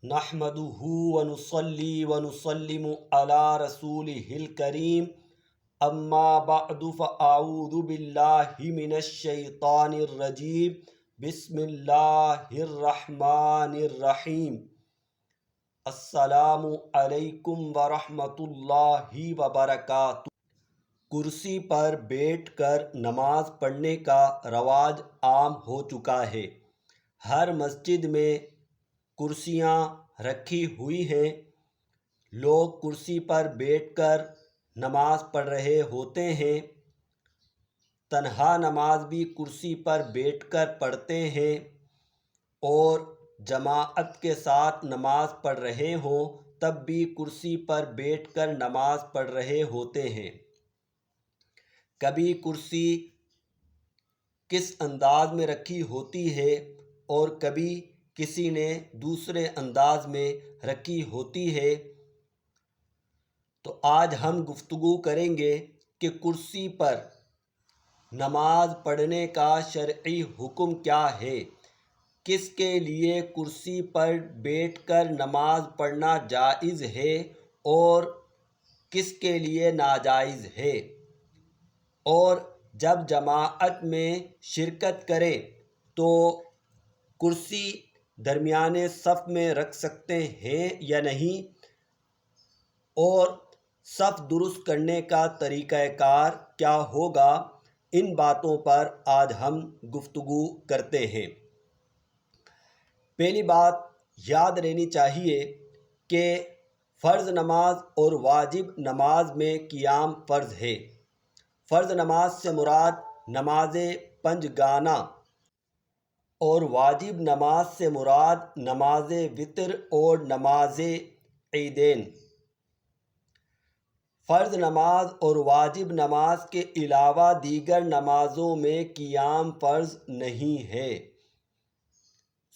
نحمدہ ونصلی ونسلم علی رسولہ الکریم اما بعد فاعوذ باللہ من الشیطان الرجیم بسم اللہ الرحمن الرحیم السلام علیکم ورحمۃ اللہ وبرکاتہ۔ کرسی پر بیٹھ کر نماز پڑھنے کا رواج عام ہو چکا ہے۔ ہر مسجد میں کرسیاں رکھی ہوئی ہیں، لوگ کرسی پر بیٹھ کر نماز پڑھ رہے ہوتے ہیں۔ تنہا نماز بھی کرسی پر بیٹھ کر پڑھتے ہیں، اور جماعت کے ساتھ نماز پڑھ رہے ہوں تب بھی کرسی پر بیٹھ کر نماز پڑھ رہے ہوتے ہیں۔ کبھی کرسی کس انداز میں رکھی ہوتی ہے اور کبھی کسی نے دوسرے انداز میں رکھی ہوتی ہے۔ تو آج ہم گفتگو کریں گے کہ کرسی پر نماز پڑھنے کا شرعی حکم کیا ہے، کس کے لیے کرسی پر بیٹھ کر نماز پڑھنا جائز ہے اور کس کے لیے ناجائز ہے، اور جب جماعت میں شرکت کریں تو کرسی درمیانے صف میں رکھ سکتے ہیں یا نہیں، اور صف درست کرنے کا طریقہ کار کیا ہوگا، ان باتوں پر آج ہم گفتگو کرتے ہیں۔ پہلی بات یاد رہنی چاہیے کہ فرض نماز اور واجب نماز میں قیام فرض ہے۔ فرض نماز سے مراد نماز پنجگانہ اور واجب نماز سے مراد نماز وتر اور نماز عیدین۔ فرض نماز اور واجب نماز کے علاوہ دیگر نمازوں میں قیام فرض نہیں ہے۔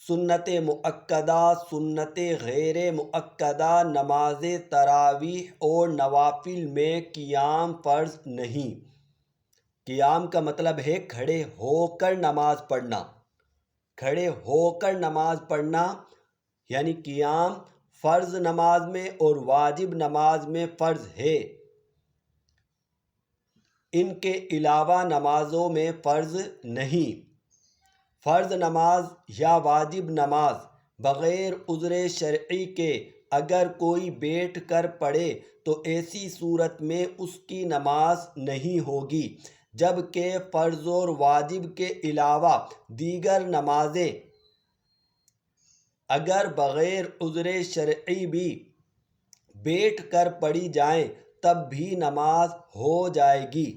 سنت مؤکدہ، سنت غیر مؤکدہ، نماز تراویح اور نوافل میں قیام فرض نہیں۔ قیام کا مطلب ہے کھڑے ہو کر نماز پڑھنا۔ کھڑے ہو کر نماز پڑھنا یعنی قیام فرض نماز میں اور واجب نماز میں فرض ہے، ان کے علاوہ نمازوں میں فرض نہیں۔ فرض نماز یا واجب نماز بغیر عذر شرعی کے اگر کوئی بیٹھ کر پڑھے تو ایسی صورت میں اس کی نماز نہیں ہوگی، جبکہ فرض اور واجب کے علاوہ دیگر نمازیں اگر بغیر عذر شرعی بھی بیٹھ کر پڑھی جائیں تب بھی نماز ہو جائے گی۔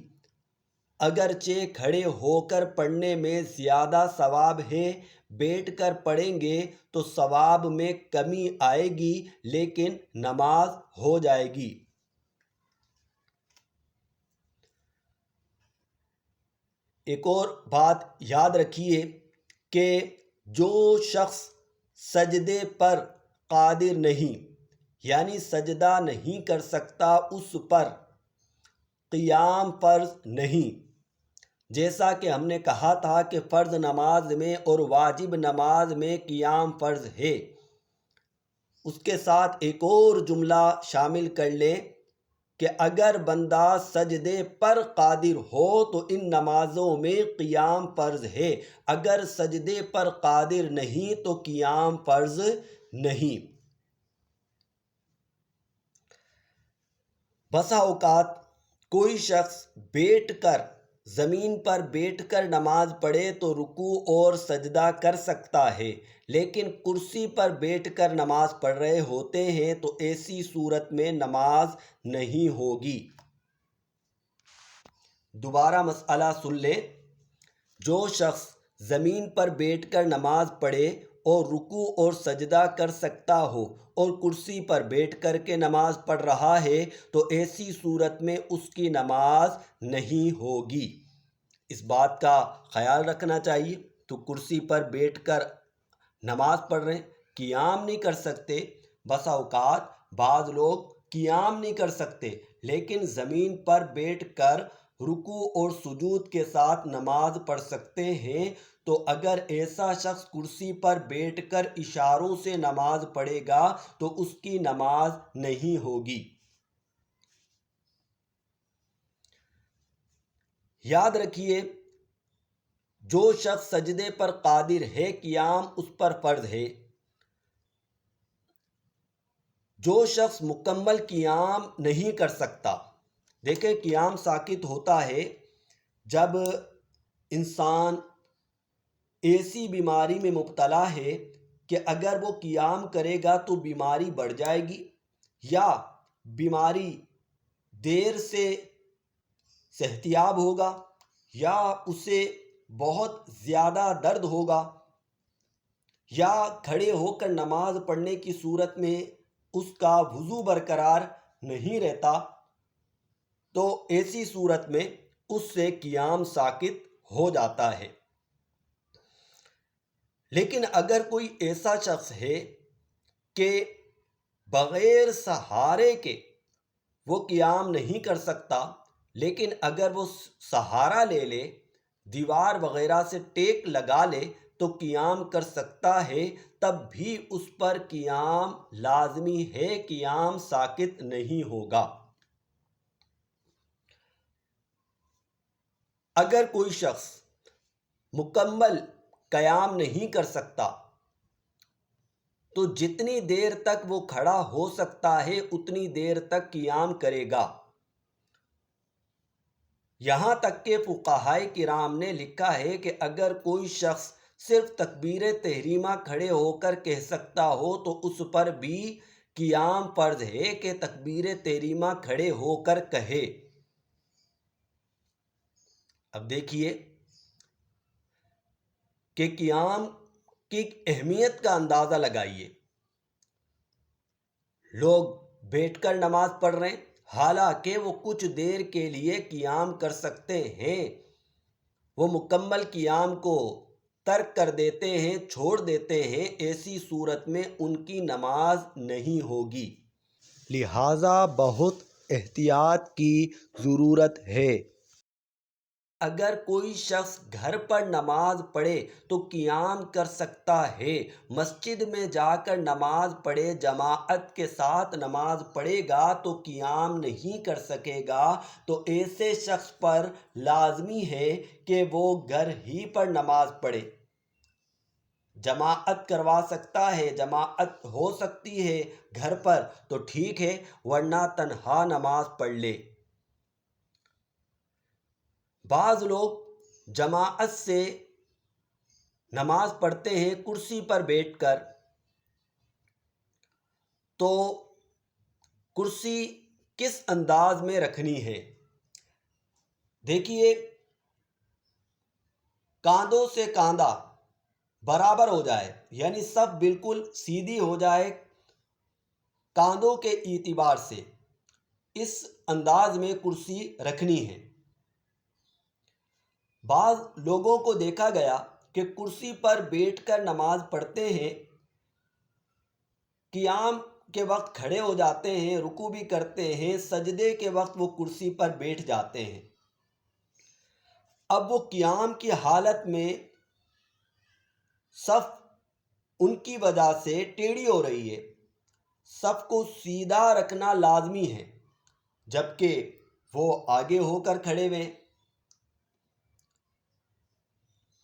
اگرچہ کھڑے ہو کر پڑھنے میں زیادہ ثواب ہے، بیٹھ کر پڑھیں گے تو ثواب میں کمی آئے گی، لیکن نماز ہو جائے گی۔ ایک اور بات یاد رکھیے کہ جو شخص سجدے پر قادر نہیں، یعنی سجدہ نہیں کر سکتا، اس پر قیام فرض نہیں۔ جیسا کہ ہم نے کہا تھا کہ فرض نماز میں اور واجب نماز میں قیام فرض ہے، اس کے ساتھ ایک اور جملہ شامل کر لیں کہ اگر بندہ سجدے پر قادر ہو تو ان نمازوں میں قیام فرض ہے، اگر سجدے پر قادر نہیں تو قیام فرض نہیں۔ بسا اوقات کوئی شخص زمین پر بیٹھ کر نماز پڑھے تو رکوع اور سجدہ کر سکتا ہے، لیکن کرسی پر بیٹھ کر نماز پڑھ رہے ہوتے ہیں تو ایسی صورت میں نماز نہیں ہوگی۔ دوبارہ مسئلہ سن لیں۔ جو شخص زمین پر بیٹھ کر نماز پڑھے اور رکوع اور سجدہ کر سکتا ہو اور کرسی پر بیٹھ کر کے نماز پڑھ رہا ہے تو ایسی صورت میں اس کی نماز نہیں ہوگی۔ اس بات کا خیال رکھنا چاہیے۔ تو کرسی پر بیٹھ کر نماز پڑھ رہے ہیں، قیام نہیں کر سکتے۔ بسا اوقات بعض لوگ قیام نہیں کر سکتے لیکن زمین پر بیٹھ کر رکوع اور سجود کے ساتھ نماز پڑھ سکتے ہیں، تو اگر ایسا شخص کرسی پر بیٹھ کر اشاروں سے نماز پڑھے گا تو اس کی نماز نہیں ہوگی۔ یاد رکھیے، جو شخص سجدے پر قادر ہے قیام اس پر فرض ہے۔ جو شخص مکمل قیام نہیں کر سکتا، دیکھیں قیام ساقط ہوتا ہے جب انسان ایسی بیماری میں مبتلا ہے کہ اگر وہ قیام کرے گا تو بیماری بڑھ جائے گی، یا بیماری دیر سے صحتیاب ہوگا، یا اسے بہت زیادہ درد ہوگا، یا کھڑے ہو کر نماز پڑھنے کی صورت میں اس کا وضو برقرار نہیں رہتا، تو ایسی صورت میں اس سے قیام ساقط ہو جاتا ہے۔ لیکن اگر کوئی ایسا شخص ہے کہ بغیر سہارے کے وہ قیام نہیں کر سکتا، لیکن اگر وہ سہارا لے لے، دیوار وغیرہ سے ٹیک لگا لے تو قیام کر سکتا ہے، تب بھی اس پر قیام لازمی ہے، قیام ساقط نہیں ہوگا۔ اگر کوئی شخص مکمل قیام نہیں کر سکتا تو جتنی دیر تک وہ کھڑا ہو سکتا ہے اتنی دیر تک قیام کرے گا۔ یہاں تک کہ فقہائے کرام نے لکھا ہے کہ اگر کوئی شخص صرف تکبیر تحریمہ کھڑے ہو کر کہہ سکتا ہو تو اس پر بھی قیام فرض ہے کہ تکبیر تحریمہ کھڑے ہو کر کہے۔ اب دیکھیے کہ قیام کی اہمیت کا اندازہ لگائیے۔ لوگ بیٹھ کر نماز پڑھ رہے ہیں، حالانکہ وہ کچھ دیر کے لیے قیام کر سکتے ہیں، وہ مکمل قیام کو ترک کر دیتے ہیں، چھوڑ دیتے ہیں، ایسی صورت میں ان کی نماز نہیں ہوگی۔ لہٰذا بہت احتیاط کی ضرورت ہے۔ اگر کوئی شخص گھر پر نماز پڑھے تو قیام کر سکتا ہے، مسجد میں جا کر نماز پڑھے، جماعت کے ساتھ نماز پڑھے گا تو قیام نہیں کر سکے گا، تو ایسے شخص پر لازمی ہے کہ وہ گھر ہی پر نماز پڑھے۔ جماعت کروا سکتا ہے، جماعت ہو سکتی ہے گھر پر تو ٹھیک ہے، ورنہ تنہا نماز پڑھ لے۔ بعض لوگ جماعت سے نماز پڑھتے ہیں کرسی پر بیٹھ کر، تو کرسی کس انداز میں رکھنی ہے؟ دیکھیے، کاندھوں سے کاندھا برابر ہو جائے، یعنی صف بالکل سیدھی ہو جائے کاندھوں کے اعتبار سے، اس انداز میں کرسی رکھنی ہے۔ بعض لوگوں کو دیکھا گیا کہ کرسی پر بیٹھ کر نماز پڑھتے ہیں، قیام کے وقت کھڑے ہو جاتے ہیں، رکوع بھی کرتے ہیں، سجدے کے وقت وہ کرسی پر بیٹھ جاتے ہیں۔ اب وہ قیام کی حالت میں صف ان کی وجہ سے ٹیڑھی ہو رہی ہے، صف کو سیدھا رکھنا لازمی ہے، جبکہ وہ آگے ہو کر کھڑے ہوئے،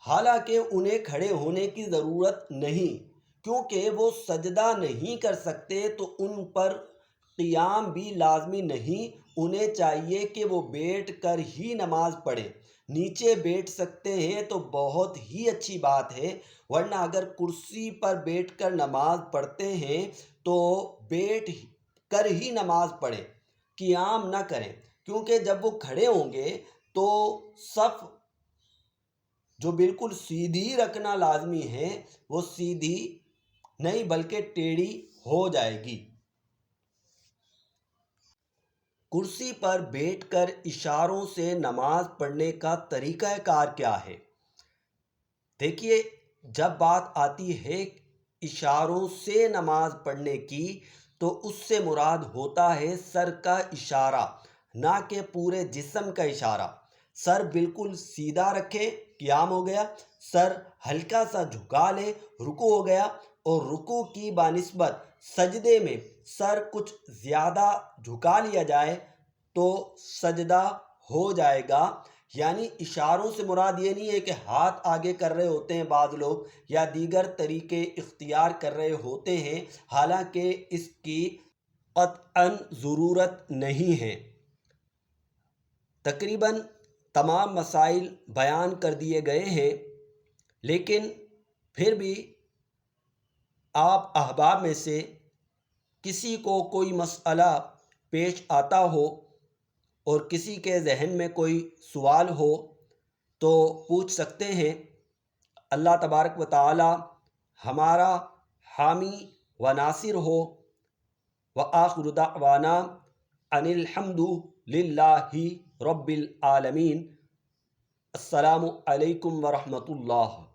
حالانکہ انہیں کھڑے ہونے کی ضرورت نہیں، کیونکہ وہ سجدہ نہیں کر سکتے تو ان پر قیام بھی لازمی نہیں، انہیں چاہیے کہ وہ بیٹھ کر ہی نماز پڑھیں۔ نیچے بیٹھ سکتے ہیں تو بہت ہی اچھی بات ہے، ورنہ اگر کرسی پر بیٹھ کر نماز پڑھتے ہیں تو بیٹھ کر ہی نماز پڑھیں، قیام نہ کریں، کیونکہ جب وہ کھڑے ہوں گے تو صف جو بالکل سیدھی رکھنا لازمی ہے وہ سیدھی نہیں بلکہ ٹیڑھی ہو جائے گی۔ کرسی پر بیٹھ کر اشاروں سے نماز پڑھنے کا طریقہ کار کیا ہے؟ دیکھیے، جب بات آتی ہے اشاروں سے نماز پڑھنے کی تو اس سے مراد ہوتا ہے سر کا اشارہ، نہ کہ پورے جسم کا اشارہ۔ سر بالکل سیدھا رکھیں، قیام ہو گیا، سر ہلکا سا جھکا لے، رکوع ہو گیا، اور رکوع کی بنسبت سجدے میں سر کچھ زیادہ جھکا لیا جائے تو سجدہ ہو جائے گا۔ یعنی اشاروں سے مراد یہ نہیں ہے کہ ہاتھ آگے کر رہے ہوتے ہیں بعض لوگ یا دیگر طریقے اختیار کر رہے ہوتے ہیں، حالانکہ اس کی قطعاً ضرورت نہیں ہے۔ تقریباً تمام مسائل بیان کر دیے گئے ہیں، لیکن پھر بھی آپ احباب میں سے کسی کو کوئی مسئلہ پیش آتا ہو اور کسی کے ذہن میں کوئی سوال ہو تو پوچھ سکتے ہیں۔ اللہ تبارک و تعالی ہمارا حامی و ناصر ہو۔ وآخر دعوانا ان الحمد للہ رب العالمین۔ السلام علیکم ورحمۃ اللہ۔